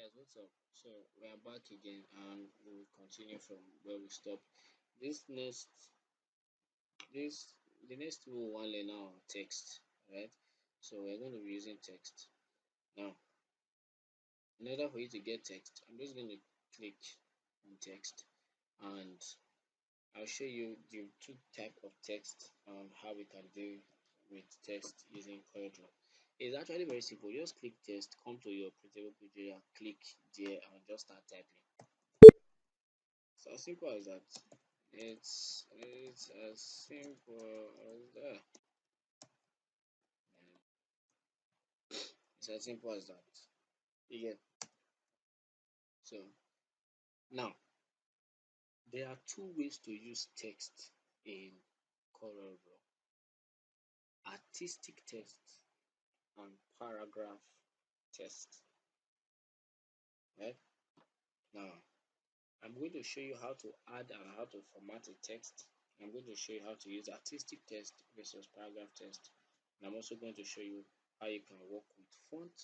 Guys, what's up? So we are back again and we will continue from where we stopped. This next this the next we will want to learn now text, right? So we're going to be using text. Now, in order for you to get text, I'm just going to click on text and I'll show you the two type of text and how we can deal with text using Corel. It's actually very simple. Just click text, come to your printable page area, click there and just start typing. It's as simple as that. It's as simple as that. And it's as simple as that. You get. So now there are two ways to use text in Corel Draw: artistic text and paragraph text. Right now, I'm going to show you how to add and how to format a text. I'm going to show you how to use artistic text versus paragraph text. And I'm also going to show you how you can work with font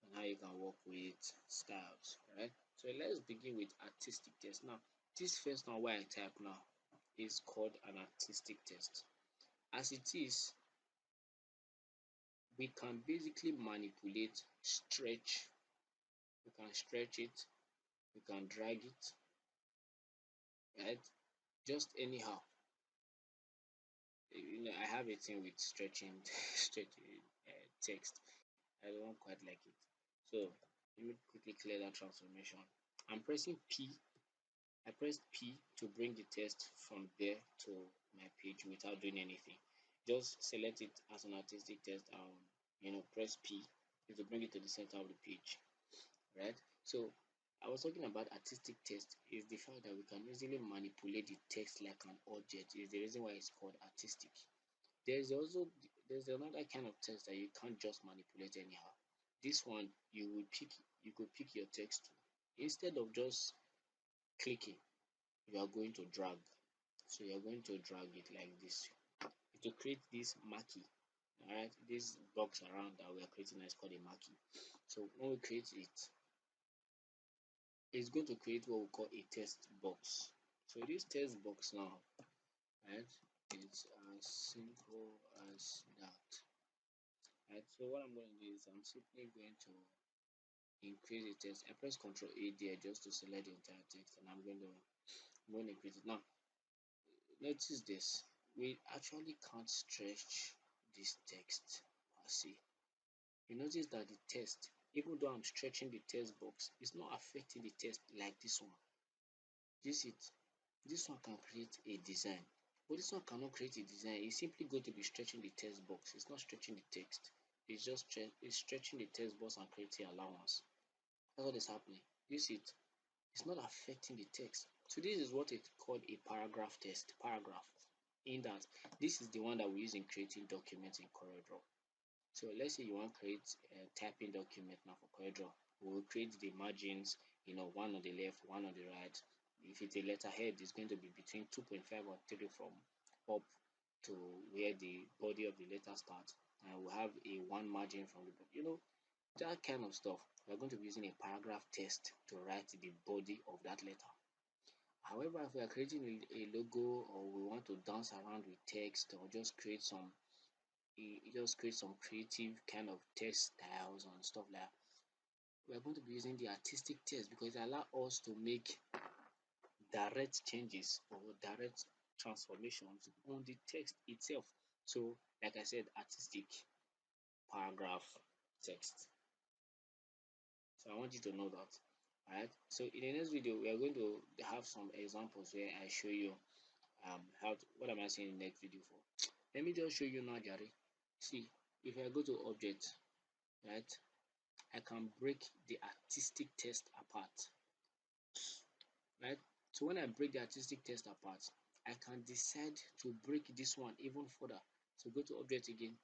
and how you can work with styles. Right? So let's begin with artistic text. Now, this first one where I type now is called an artistic text. As it is, we can basically manipulate, stretch, we can stretch it, we can drag it, right? Just anyhow. I have a thing with stretching, stretching text. I don't quite like it. So let me quickly clear that transformation. I'm pressing P. I pressed P to bring the text from there to my page without doing anything. Just select it as an artistic text and press P to bring it to the center of the page. Right? So I was talking about artistic text is the fact that we can easily manipulate the text like an object. Is the reason why it's called artistic. There's another kind of text that you can't just manipulate anyhow. This one you could pick your text to. Instead of just clicking, you are going to drag. So you're going to drag it like this to create this marquee. Alright, this box around that we are creating is called a marquee. So when we create it, it's going to create what we call a text box. So this text box now, right, it's as simple as that. Right, so what I'm going to do is I'm simply going to increase the text. I press Ctrl A there just to select the entire text, and I'm going to increase it. Now, notice this. We actually can't stretch this text per se. You notice that the text, even though I'm stretching the text box, it's not affecting the text like this one. This it. This one can create a design, but this one cannot create a design. It's simply going to be stretching the text box. It's not stretching the text. It's stretching the text box and creating allowance. That's what is happening. You see it? It's not affecting the text. So this is what it's called a paragraph text. Paragraph. In that, this is the one that we use in creating documents in CorelDRAW. So let's say you want to create a typing document now for CorelDRAW. We will create the margins, one on the left, one on the right. If it's a letterhead, it's going to be between 2.5 or 3 from up to where the body of the letter starts. And we'll have a one margin from the, that kind of stuff. We're going to be using a paragraph text to write the body of that letter. However, if we are creating a logo or we want to dance around with text or just create some creative kind of text styles and stuff like that, we are going to be using the artistic text because it allows us to make direct changes or direct transformations on the text itself. So, like I said, artistic paragraph text. So I want you to know that. Alright. So in the next video, we are going to have some examples where I show you what am I saying in the next video for. Let me just show you now, Jari. See, if I go to object, right, I can break the artistic text apart. Right? So when I break the artistic text apart, I can decide to break this one even further. So go to object again,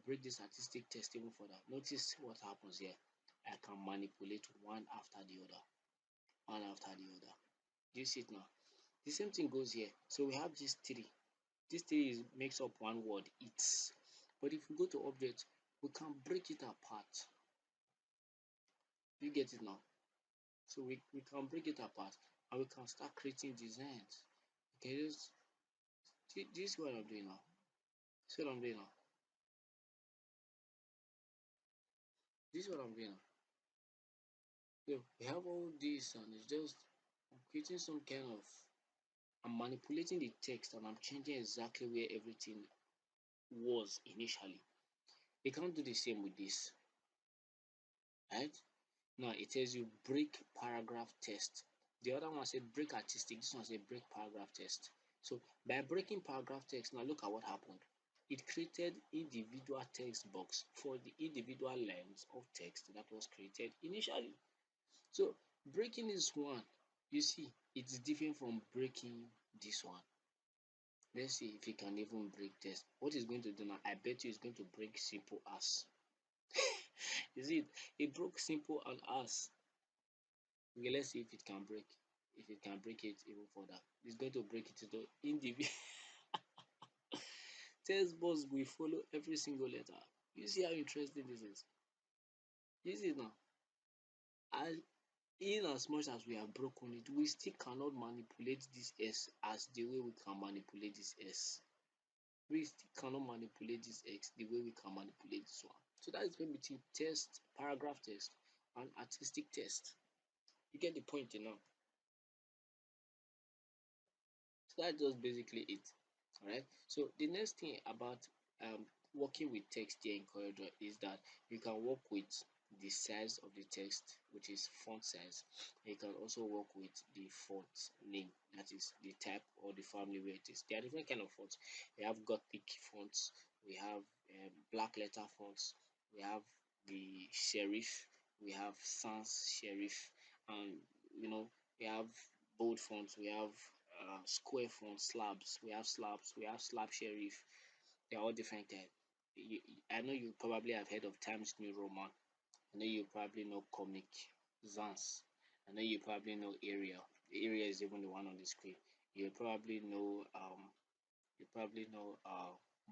break this artistic text even further. Notice what happens here. I can manipulate one after the other. One after the other. Do you see it now? The same thing goes here. So we have these three. This three makes up one word, it's. But if we go to object, we can break it apart. You get it now? So we can break it apart and we can start creating designs. Okay, this is what I'm doing now. This is what I'm doing now. This is what I'm doing now. So we have all this and it's just I'm creating some kind of I'm manipulating the text and I'm changing exactly where everything was initially. We can't do the same with this, right? Now it tells you break paragraph text. The other one said break artistic. This one said break paragraph text. So by breaking paragraph text, now look at what happened. It created individual text box for the individual lines of text that was created initially. So breaking this one, you see, it's different from breaking this one. Let's see if he can even break this. What he's going to do now, I bet you he's going to break simple as. You see, he broke simple and as. Okay, let's see if it can break. If it can break it even further, it's going to break it into individual. Text box will follow every single letter. You see how interesting this is. You see now, as in as much as we have broken it, we still cannot manipulate this S as the way we can manipulate this S. We still cannot manipulate this X the way we can manipulate this one. So that is when between text, paragraph text, and artistic text. You get the point now. So that's just basically it. Alright. So the next thing about working with text here in Corel is that you can work with the size of the text, which is font size. You can also work with the font name, that is the type or the family where it is. There are different kind of fonts. We have Gothic fonts, we have black letter fonts, we have the serif, we have sans serif, and we have bold fonts, we have square fonts, we have slab serif. They're all different types. I know you probably have heard of Times New Roman. I know you probably know Comic Sans. I know you probably know Arial. Arial is even the one on the screen. You probably know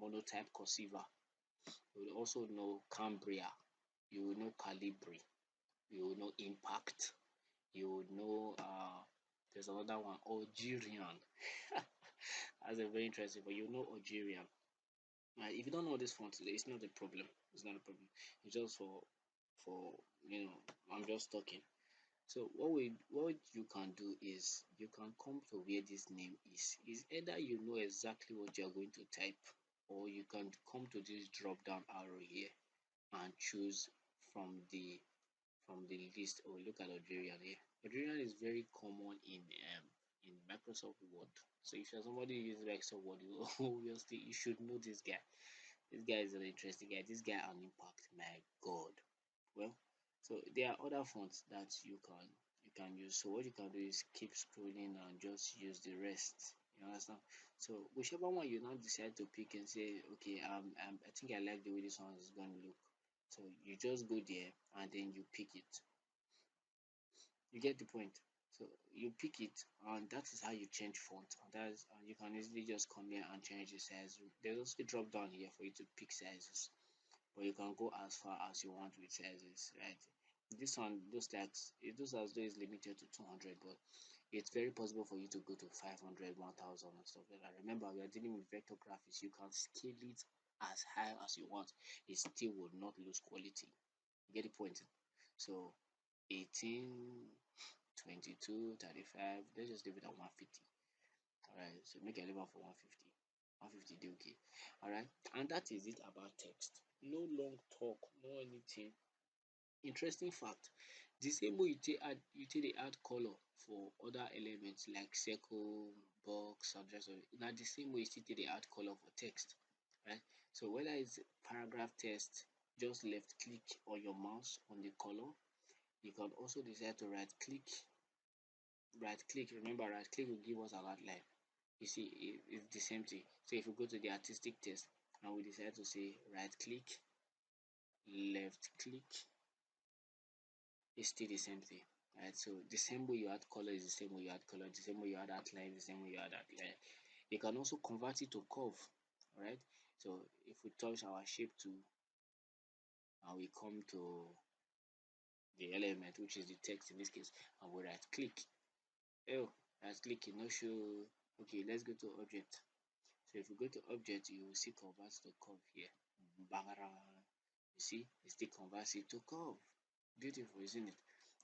Monotype Cursiva. You will also know Cambria. You will know Calibri. You will know Impact. You will know there's another one, Algerian. That's a very interesting, but you know Algerian. If you don't know this font today, it's not a problem. It's not a problem. It's just for I'm just talking. So what you can do is you can come to where this name is. Is either you know exactly what you're going to type, or you can come to this drop down arrow here and choose from the list. Oh, look at Algerian here. Algerian is very common in Microsoft Word. So if you're somebody who uses Microsoft Word, you obviously you should know this guy. This guy is an interesting guy. This guy on impact, my god. Well, so there are other fonts that you can use. So what you can do is keep scrolling and just use the rest. You understand? So whichever one you now decide to pick and say, okay, I think I like the way this one is going to look. So you just go there and then you pick it. You get the point. So you pick it, and that is how you change font. And that's you can easily just come here and change the size. There's also a drop down here for you to pick sizes, but you can go as far as you want with sizes, right? This one looks like it looks as though it's limited to 200, but it's very possible for you to go to 500, 1000, and stuff like that. Remember, we are dealing with vector graphics. You can scale it as high as you want. It still will not lose quality. You get the point? So 18, 22, 35. Let's just leave it at 150. Alright, so make a level for 150. 150 do okay. Alright, and that is it about text. No long talk, no anything. Interesting fact, the same way you take the add color for other elements like circle, box, subject, now the same way you still take the add color for text, right? So whether it's paragraph text, just left click on your mouse on the color. You can also decide to right click. Remember, right click will give us an outline. You see, it's the same thing. So if we go to the artistic text and we decide to say right click, left click, it's still the same thing, right? So the same way you add color is the same way you add color, the same way you add outline, the same way you add outline. You can also convert it to curve, all right? So if we touch our shape tool and we come to the element, which is the text in this case, and we right click. Oh, right click, it no show. Okay, let's go to object. So if we go to object, you will see convert to curve here. Bangara. You see, it still converts it to curve. Beautiful, isn't it?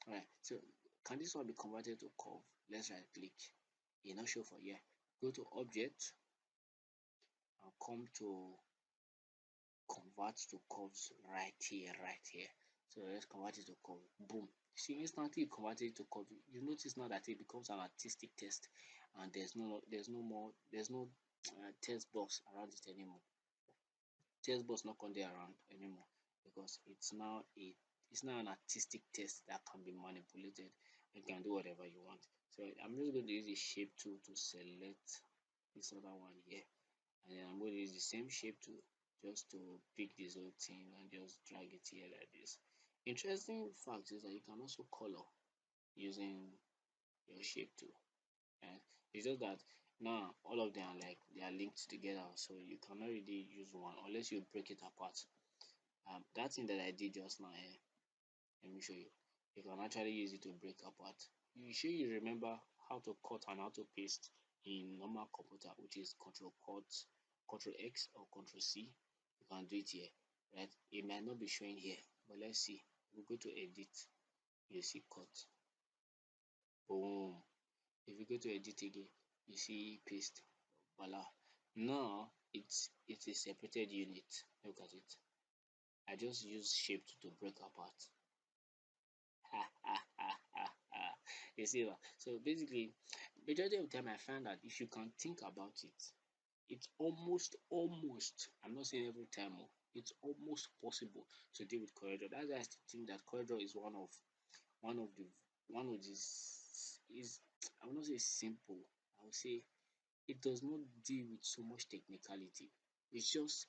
Alright, so can this one be converted to curve? Let's right click. It not show for here. Go to object and come to convert to curves right here, right here. So let's convert it to curve. Boom. See, instantly it converted it to curve. You notice now that it becomes an artistic text, and there's no text box around it anymore. Text box not on there around anymore because it's now an artistic text that can be manipulated. You can do whatever you want. So I'm just going to use the shape tool to select this other one here, and then I'm going to use the same shape tool just to pick this whole thing and just drag it here like this. Interesting fact is that you can also color using your shape tool. And it's just that now all of them are like they are linked together, so you cannot really use one unless you break it apart. That thing that I did just now here, let me show you. You can actually use it to break apart. You sure you remember how to cut and how to paste in normal computer, which is Control Cut, Control X or Control C. You can do it here, right? It might not be showing here, but let's see. We'll go to edit. You see cut. Boom. If you go to edit again, you see paste. Voila. Now it's a separated unit. Look at it. I just use shape to break apart. Ha ha ha ha ha. You see what? So basically, majority of the time I find that if you can think about it, it's almost. I'm not saying every time, oh, it's almost possible to deal with corridor. That's why I still think that corridor is one of the one of this is I will not say simple. I will say it does not deal with so much technicality. It's just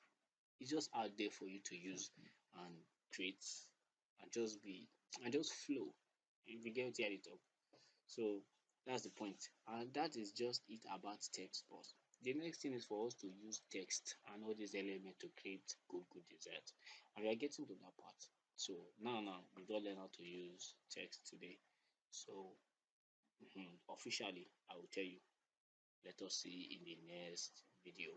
it's just out there for you to use and create and just be and just flow. If you get it at the top. So that's the point. And that is just it about text box. The next thing is for us to use text and all these elements to create good designs. And we are getting to that part. So now we don't learn how to use text today. So officially I will tell you. Let us see in the next video.